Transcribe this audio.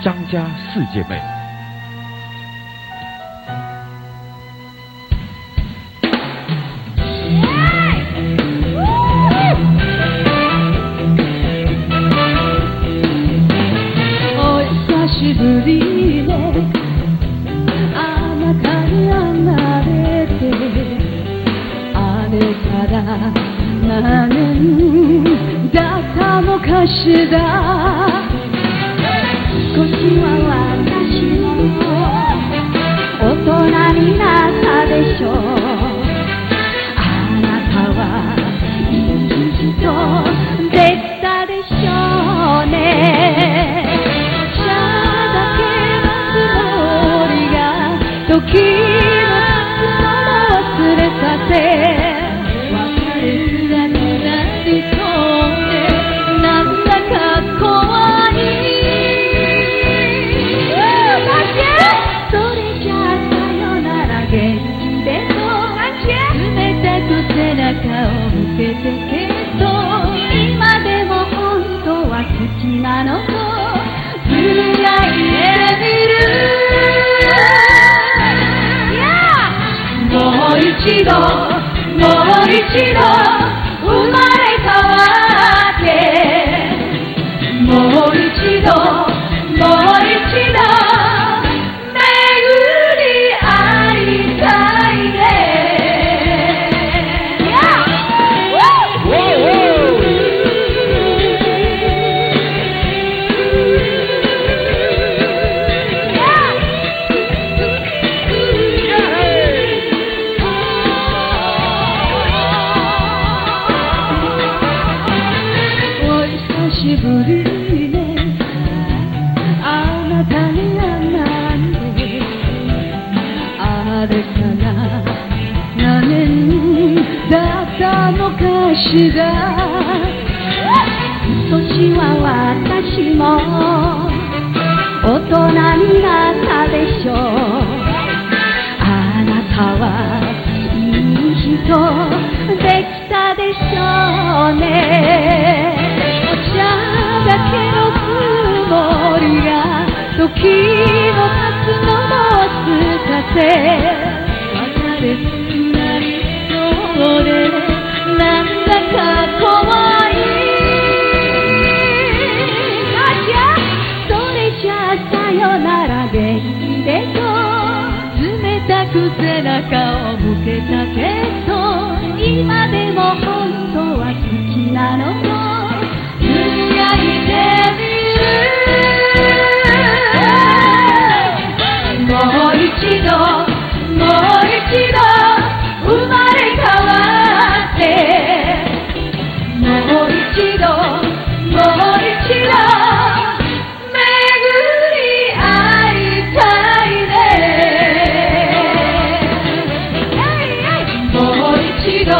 张家四姐妹。お久しぶりね、あなたに離れて、あれから何年だったのかしら。少しは私も大人になったでしょう。あなたはいい人できたでしょうね。しゃだけのつもりが時の経つのも忘れさせ、別れづらくなりそうでなんだか怖い。それじゃあさよなら元気でと冷たく背中を向けてけど、今でも本当は好きなのとつぶやいてみる。もう一度もう一度生まれ変わって、もう一度もう一度久しぶりね、あなたに会なんで、あれから何年だったのかしら。年は私も大人になったでしょう。あなたはいい人できたでしょうね。だけのつもりが時の経つのも忘かせ、別れづくなりそうでなんだか怖い。それじゃあさよなら元気でと冷たく背中を向けたけど、今でも本当は好きなのともう一度もう一度生まれ変わって、もう一度もう一度巡り会いたいね。もう一度